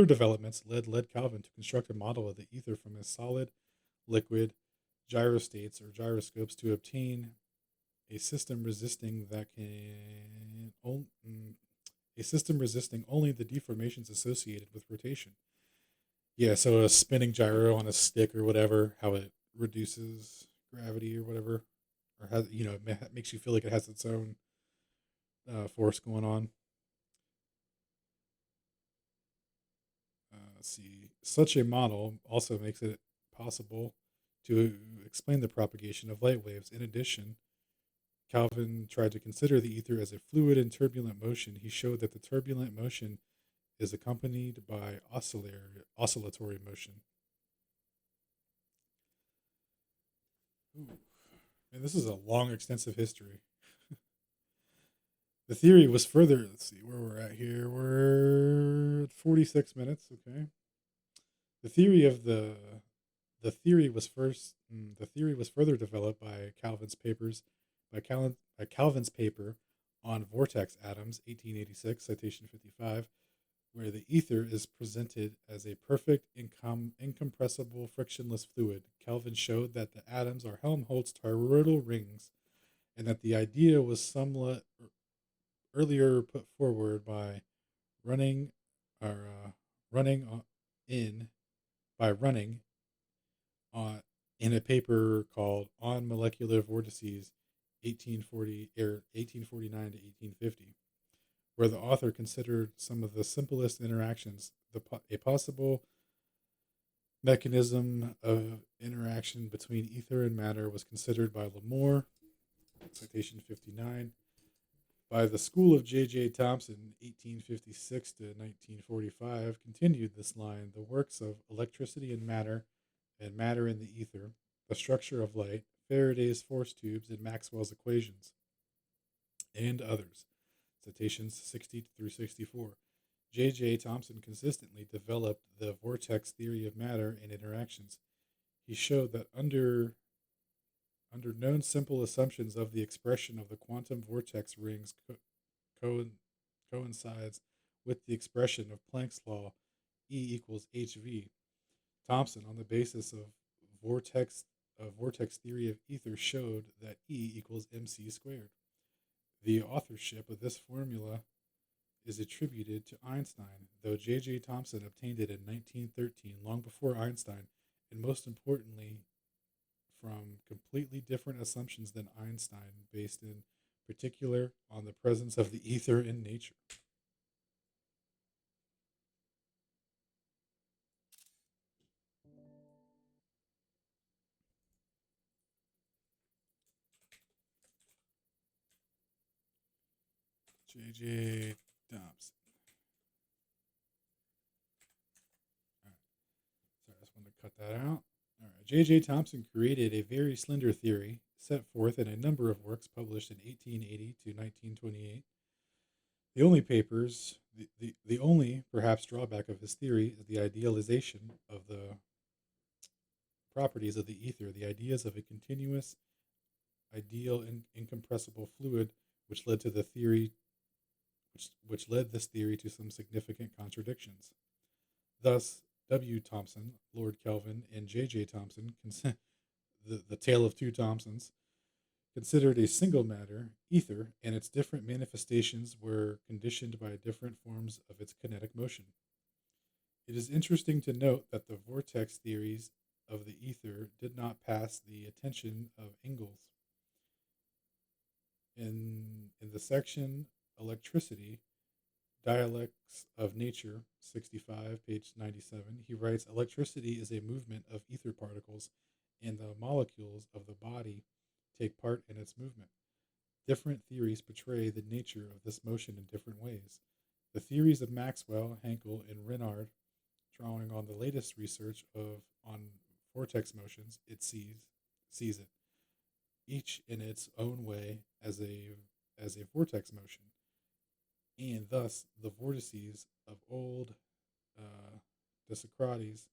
developments led Calvin to construct a model of the ether from a solid, liquid gyrostates or gyroscopes to obtain a system resisting that can a system resisting only the deformations associated with rotation. Yeah, so a spinning gyro on a stick or whatever, how it reduces gravity or whatever, or has makes you feel like it has its own force going on. Let's see. Such a model also makes it possible to explain the propagation of light waves. In addition, Calvin tried to consider the ether as a fluid in turbulent motion. He showed that the turbulent motion is accompanied by oscillatory motion. Ooh. And this is a long, extensive history. The theory was further. Let's see where we're at here. We're at 46 minutes. Okay. The theory of the theory was first. The theory was further developed by Calvin's papers, by Calvin's paper on vortex atoms, 1886, citation 55, where the ether is presented as a perfect, incompressible, frictionless fluid. Calvin showed that the atoms are Helmholtz toroidal rings, and that the idea was somewhat earlier put forward by running or running in by running on in a paper called On Molecular Vortices 1849 to 1850, where the author considered some of the simplest interactions. A possible mechanism of interaction between ether and matter was considered by Lamore, citation 59, by the school of J.J. Thomson, 1856 to 1945, continued this line. The works of Electricity and Matter in the Ether, The Structure of Light, Faraday's Force Tubes, and Maxwell's Equations, and others. Citations 60 through 64. J.J. Thomson consistently developed the vortex theory of matter and interactions. He showed that under known simple assumptions of the expression of the quantum vortex rings coincides with the expression of Planck's law, E equals hv. Thomson, on the basis of vortex theory of ether, showed that E equals mc squared. The authorship of this formula is attributed to Einstein, though J.J. Thomson obtained it in 1913, long before Einstein, and most importantly, from completely different assumptions than Einstein, based in particular on the presence of the ether in nature. J.J. Thomson. All right. Sorry, I just wanted to cut that out. All right. J.J. Thomson created a very slender theory set forth in a number of works published in 1880 to 1928. The only perhaps drawback of his theory is the idealization of the properties of the ether, the ideas of a continuous, ideal, and incompressible fluid, which led to the theory, which led this theory to some significant contradictions. Thus, W. Thomson, Lord Kelvin, and J.J. Thomson, the tale of two Thomsons, considered a single matter, ether, and its different manifestations were conditioned by different forms of its kinetic motion. It is interesting to note that the vortex theories of the ether did not pass the attention of Engels. In the section Electricity, Dialectics of Nature, 65, page 97, he writes, electricity is a movement of ether particles, and the molecules of the body take part in its movement. Different theories portray the nature of this motion in different ways. The theories of Maxwell, Hankel, and Renard, drawing on the latest research on vortex motions, it sees it, each in its own way as a vortex motion, and thus the vortices of old uh, Socrates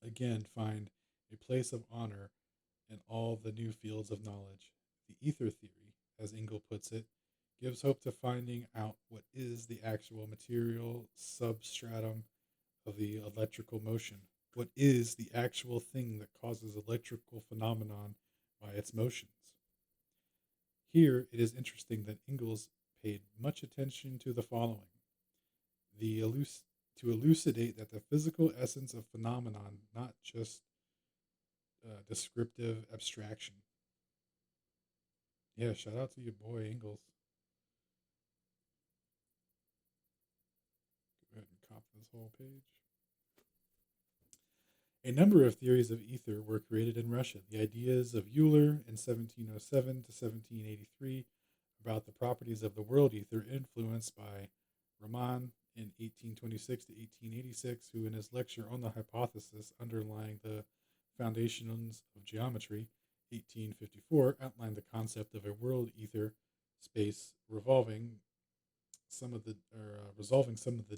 again find a place of honor in all the new fields of knowledge. The ether theory, as Engel puts it, gives hope to finding out what is the actual material substratum of the electrical motion. What is the actual thing that causes electrical phenomenon by its motions? Here it is interesting that Engels paid much attention to the following: the to elucidate that the physical essence of phenomenon, not just descriptive abstraction. Yeah, shout out to your boy Engels. Go ahead and copy this whole page. A number of theories of ether were created in Russia. The ideas of Euler in 1707 to 1783 about the properties of the world ether, influenced by Raman in 1826 to 1886, who in his lecture on the hypothesis underlying the foundations of geometry, 1854, outlined the concept of a world ether space resolving some of the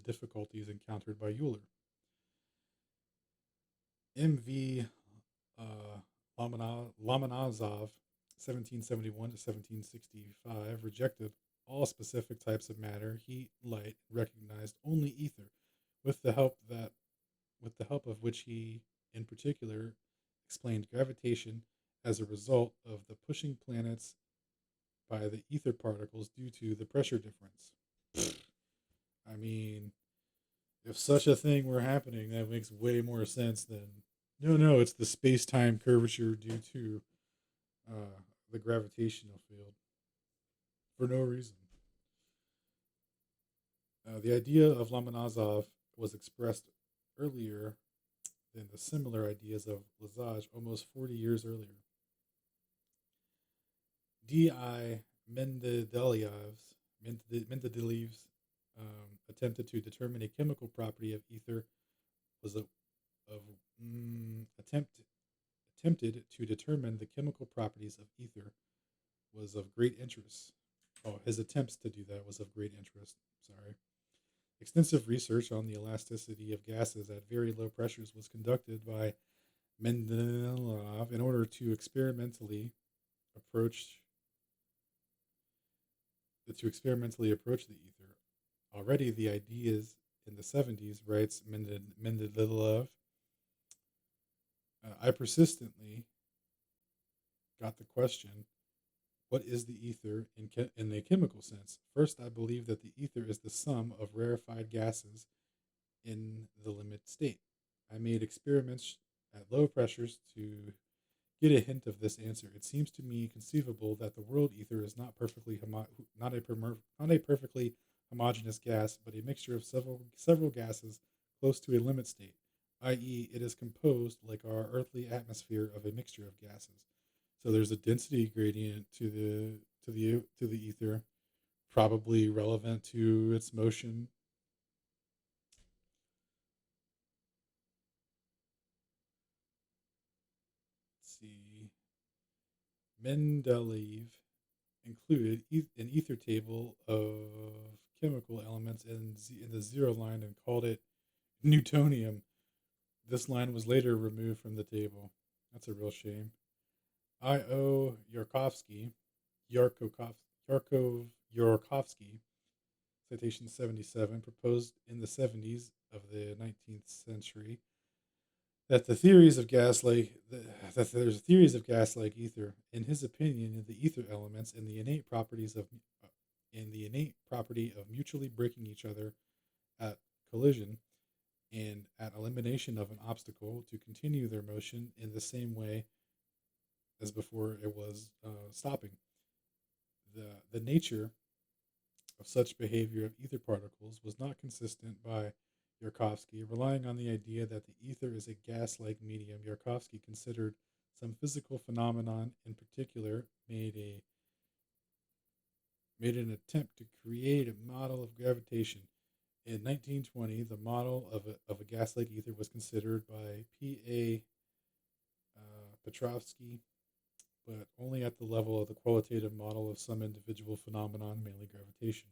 difficulties encountered by Euler. M.V. Lomonosov, 1771 to 1765, rejected all specific types of matter, heat, light, recognized only ether, with the help of which he, in particular, explained gravitation as a result of the pushing planets by the ether particles due to the pressure difference. I mean, if such a thing were happening, that makes way more sense than no, it's the space-time curvature due to the gravitational field for no reason. The idea of Lomonosov was expressed earlier than the similar ideas of Lesage almost 40 years earlier. D.I. Mendeleev's attempted to determine a chemical property of ether was attempted to determine the chemical properties of ether was of great interest. Oh, his attempts to do that was of great interest. Sorry. Extensive research on the elasticity of gases at very low pressures was conducted by Mendeleev in order to experimentally approach the ether. Already the ideas in the 70s, writes Mendeleev, I persistently got the question, what is the ether in the chemical sense? First, I believe that the ether is the sum of rarefied gases in the limit state. I made experiments at low pressures to get a hint of this answer. It seems to me conceivable that the world ether is not a perfectly homogeneous gas, but a mixture of several gases close to a limit state, i.e., it is composed, like our earthly atmosphere, of a mixture of gases. So there's a density gradient to the ether, probably relevant to its motion. Let's see. Mendeleev included an ether table of chemical elements in the zero line and called it Newtonium. This line was later removed from the table. That's a real shame. I.O. Yarkovsky, citation 77, proposed in the 70s of the 19th century that there's theories of gas like ether. In his opinion, the ether elements and the innate property of mutually breaking each other at collision and at elimination of an obstacle to continue their motion in the same way as before it was stopping. The nature of such behavior of ether particles was not consistent by Yarkovsky. Relying on the idea that the ether is a gas-like medium, Yarkovsky considered some physical phenomenon, in particular, made an attempt to create a model of gravitation. In 1920, the model of a gas-like ether was considered by P.A. Petrovsky, but only at the level of the qualitative model of some individual phenomenon, mainly gravitation.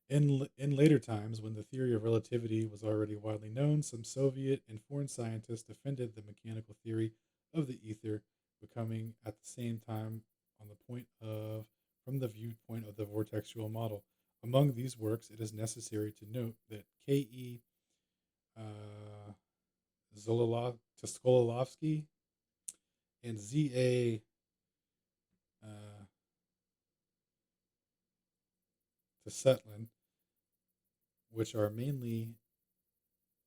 In later times, when the theory of relativity was already widely known, some Soviet and foreign scientists defended the mechanical theory of the ether, becoming at the same time on the point of from the viewpoint of the vortexual model. Among these works, it is necessary to note that K.E. Uh, Skolovsky and Z.A. Uh, Tsetlin, which are mainly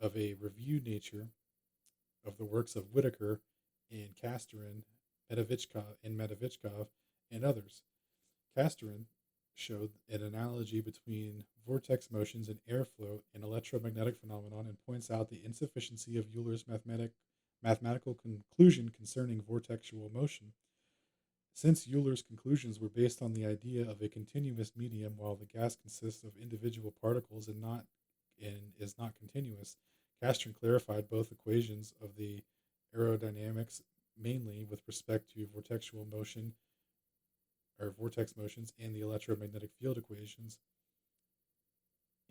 of a review nature of the works of Whittaker and Castorin, Metavichkov, and others. Castorin showed an analogy between vortex motions and airflow and electromagnetic phenomenon and points out the insufficiency of Euler's mathematical conclusion concerning vortexual motion. Since Euler's conclusions were based on the idea of a continuous medium while the gas consists of individual particles and is not continuous, Castorin clarified both equations of the aerodynamics mainly with respect to vortexual motion or vortex motions and the electromagnetic field equations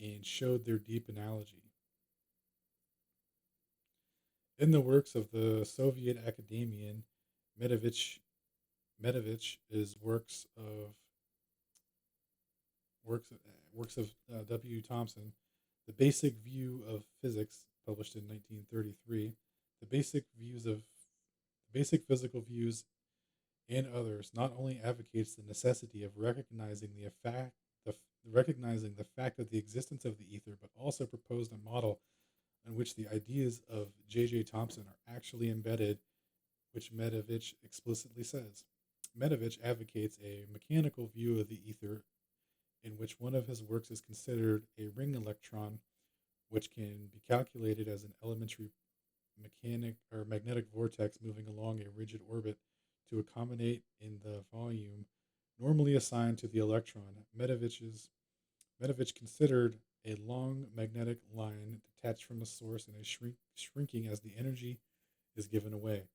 and showed their deep analogy. In the works of the Soviet academician Medevich is works of W. Thomson, The Basic View of Physics, published in 1933, The Basic Physical Views, and others, not only advocates the necessity of recognizing the fact of the existence of the ether, but also proposed a model in which the ideas of J.J. Thomson are actually embedded, which Medevich explicitly says. Medevich advocates a mechanical view of the ether, in which one of his works is considered a ring electron, which can be calculated as an elementary magnetic vortex moving along a rigid orbit to accommodate in the volume normally assigned to the electron. Medevich considered a long magnetic line detached from a source and shrinking as the energy is given away,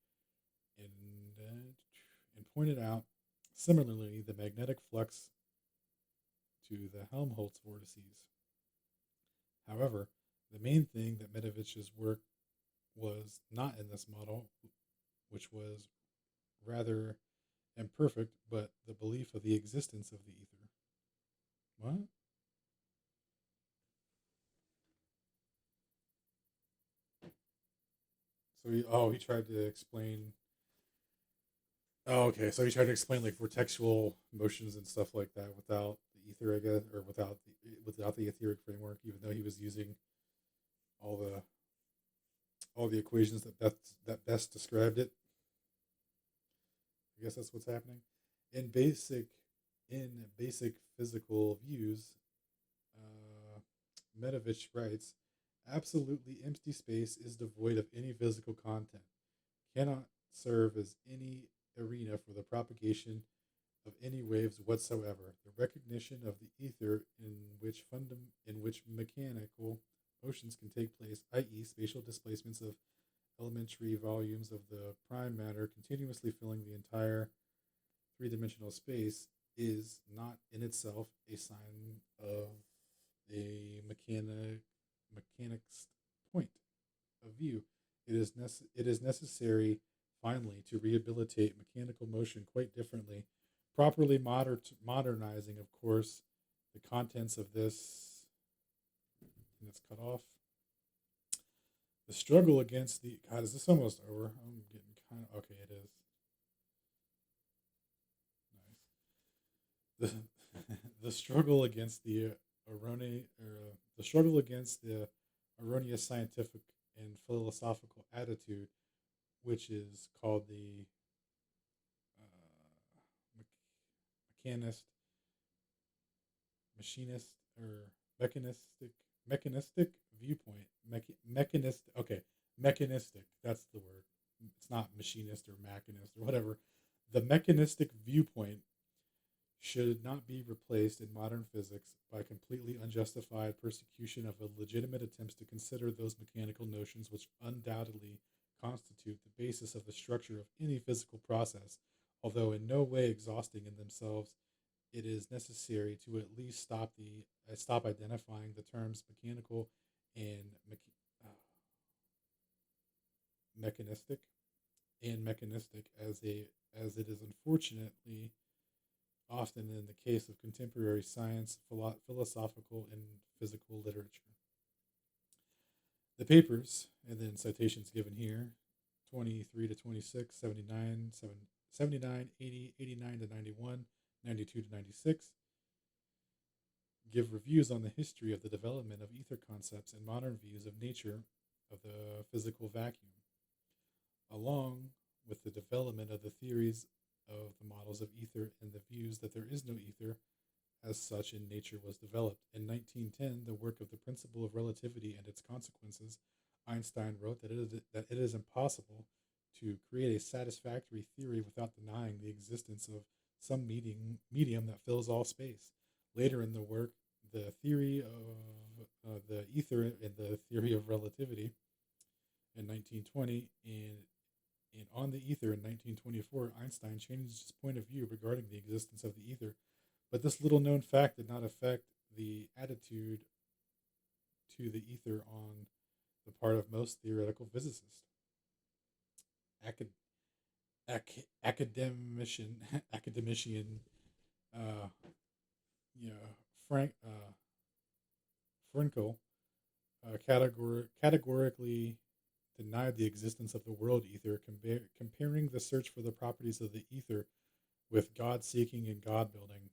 and pointed out similarly the magnetic flux to the Helmholtz vortices. However, the main thing that Medevich's work was not in this model, which was rather imperfect, but the belief of the existence of the ether. What? So he tried to explain. Oh, okay. So he tried to explain like vortexual motions and stuff like that without the ether, I guess, or without the etheric framework, even though he was using all the equations that best described it. I guess that's what's happening. In basic physical views, uh, Medevich writes, absolutely empty space is devoid of any physical content, cannot serve as any arena for the propagation of any waves whatsoever. The recognition of the ether in which mechanical motions can take place, i.e., spatial displacements of elementary volumes of the prime matter continuously filling the entire three-dimensional space, is not in itself a sign of a mechanic's point of view. It is necessary, finally, to rehabilitate mechanical motion quite differently, properly modernizing, of course, the contents of this. And it's cut off. The struggle against the God, is this almost over? I'm getting kind of okay. It is. Nice. The struggle against the erroneous scientific and philosophical attitude, which is called the mechanist, machinist, or mechanistic viewpoint. Mechanistic. That's the word. It's not machinist or machinist or whatever. The mechanistic viewpoint should not be replaced in modern physics by completely unjustified persecution of legitimate attempts to consider those mechanical notions which undoubtedly constitute the basis of the structure of any physical process, although in no way exhausting in themselves. It is necessary to at least stop identifying the terms mechanical and mechanistic as it is unfortunately often in the case of contemporary science, philosophical, and physical literature. The papers, and then citations given here, 23 to 26, 79, 80, 89 to 91, 92 to 96, give reviews on the history of the development of ether concepts and modern views of nature of the physical vacuum, along with the development of the theories of the models of ether and the views that there is no ether as such in nature was developed. In 1910, the work of the principle of relativity and its consequences, Einstein wrote that it is impossible to create a satisfactory theory without denying the existence of some medium that fills all space. Later in the work, the theory of the ether and the theory of relativity in 1920, and on the ether in 1924, Einstein changed his point of view regarding the existence of the ether, but this little known fact did not affect the attitude to the ether on the part of most theoretical physicists. Academician, uh, Frenkel categorically denied the existence of the world ether, comparing the search for the properties of the ether with God seeking and God building,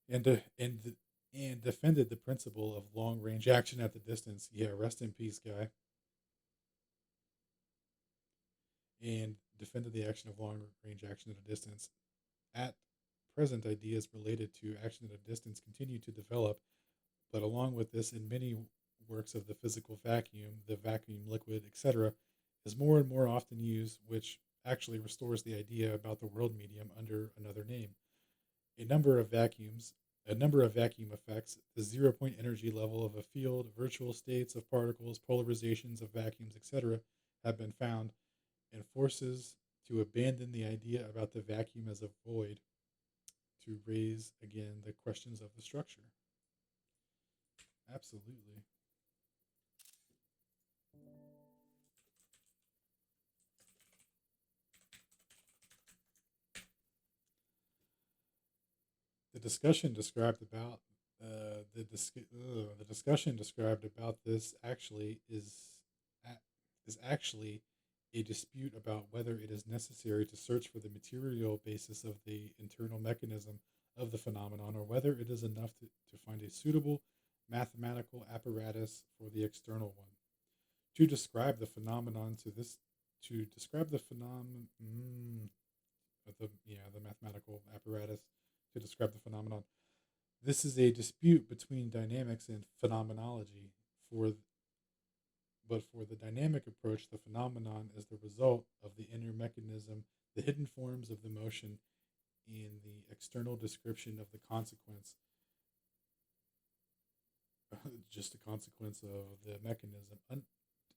and defended the principle of long range action at the distance. Yeah, rest in peace, guy. And defended the action of long range action at a distance. At present, ideas related to action at a distance continue to develop, but along with this, in many works of the physical vacuum, the vacuum liquid, etc., is more and more often used, which actually restores the idea about the world medium under another name. A number of vacuum effects, the 0 point energy level of a field, virtual states of particles, polarizations of vacuums, etc., have been found, and forces to abandon the idea about the vacuum as a void to raise again the questions of the structure. Absolutely. The discussion described about the discussion described about this is actually a dispute about whether it is necessary to search for the material basis of the internal mechanism of the phenomenon, or whether it is enough to find a suitable mathematical apparatus for the external one. To describe the phenomenon to describe the phenomenon, the mathematical apparatus to describe the phenomenon. This is a dispute between dynamics and phenomenology. But for the dynamic approach, the phenomenon is the result of the inner mechanism, the hidden forms of the motion, and the external description of the consequence, just a consequence of the mechanism.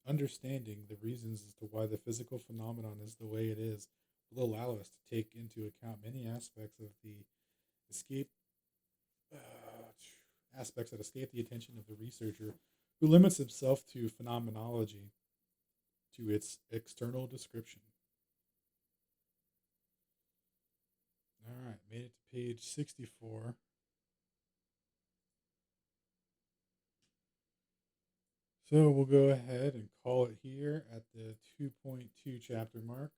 Understanding the reasons as to why the physical phenomenon is the way it is will allow us to take into account many aspects of the escape aspects that escape the attention of the researcher who limits himself to phenomenology, to its external description. All right, made it to page 64. So we'll go ahead and call it here at the 2.2 chapter mark.